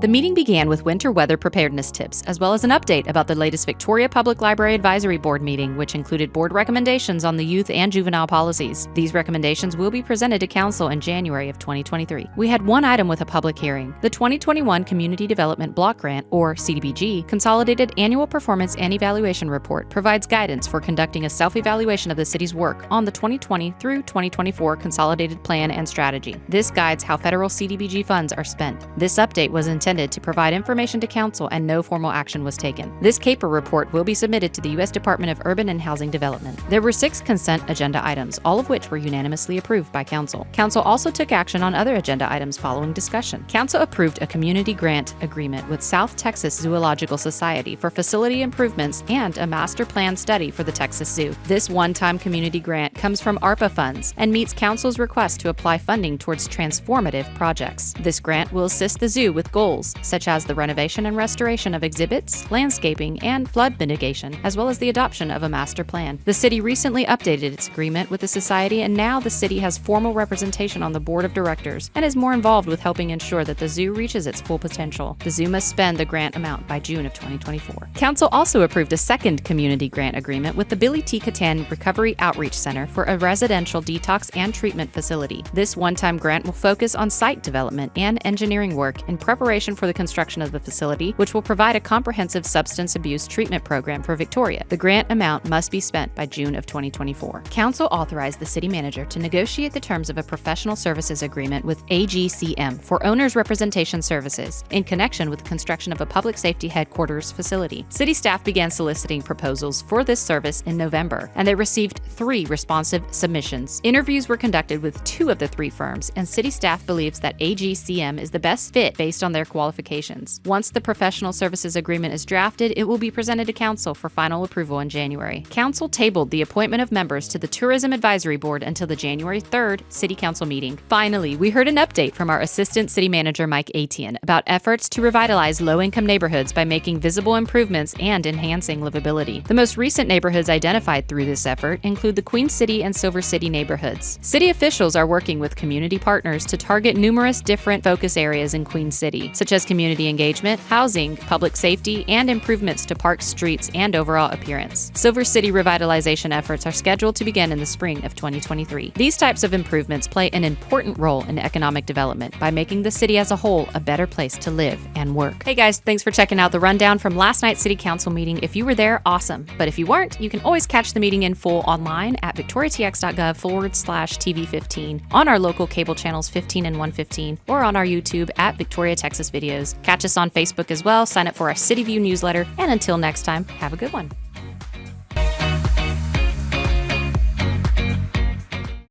The meeting began with winter weather preparedness tips, as well as an update about the latest Victoria Public Library Advisory Board meeting, which included board recommendations on the youth and juvenile policies. These recommendations will be presented to Council in January of 2023. We had one item with a public hearing. The 2021 Community Development Block Grant, or CDBG, Consolidated Annual Performance and Evaluation Report provides guidance for conducting a self-evaluation of the city's work on the 2020 through 2024 Consolidated Plan and Strategy. This guides how federal CDBG funds are spent. This update was intended to provide information to Council, and no formal action was taken. This CAPER report will be submitted to the U.S. Department of Urban and Housing Development. There were 6 consent agenda items, all of which were unanimously approved by Council. Council also took action on other agenda items following discussion. Council approved a community grant agreement with South Texas Zoological Society for facility improvements and a master plan study for the Texas Zoo. This one-time community grant comes from ARPA funds and meets Council's request to apply funding towards transformative projects. This grant will assist the zoo with goals such as the renovation and restoration of exhibits, landscaping, and flood mitigation, as well as the adoption of a master plan. The city recently updated its agreement with the society, and now the city has formal representation on the board of directors and is more involved with helping ensure that the zoo reaches its full potential. The zoo must spend the grant amount by June of 2024. Council also approved a second community grant agreement with the Billy T. Cattan Recovery Outreach Center for a residential detox and treatment facility. This one-time grant will focus on site development and engineering work in preparation for the construction of the facility, which will provide a comprehensive substance abuse treatment program for Victoria. The grant amount must be spent by June of 2024. Council authorized the city manager to negotiate the terms of a professional services agreement with AGCM for owners' representation services in connection with the construction of a public safety headquarters facility. City staff began soliciting proposals for this service in November, and they received 3 responsive submissions. Interviews were conducted with 2 of the 3 firms, and city staff believes that AGCM is the best fit based on their qualifications. Once the professional services agreement is drafted, it will be presented to Council for final approval in January. Council tabled the appointment of members to the Tourism Advisory Board until the January 3rd City Council meeting. Finally, we heard an update from our Assistant City Manager Mike Atian about efforts to revitalize low-income neighborhoods by making visible improvements and enhancing livability. The most recent neighborhoods identified through this effort include the Queen City and Silver City neighborhoods. City officials are working with community partners to target numerous different focus areas in Queen City, such as community engagement, housing, public safety, and improvements to parks, streets, and overall appearance. Silver City revitalization efforts are scheduled to begin in the spring of 2023. These types of improvements play an important role in economic development by making the city as a whole a better place to live and work. Hey guys, thanks for checking out the rundown from last night's City Council meeting. If you were there, awesome. But if you weren't, you can always catch the meeting in full online at victoriatx.gov/TV15, on our local cable channels 15 and 115, or on our YouTube at Victoria Texas Videos. Catch us on Facebook as well, sign up for our City View newsletter, and until next time, have a good one.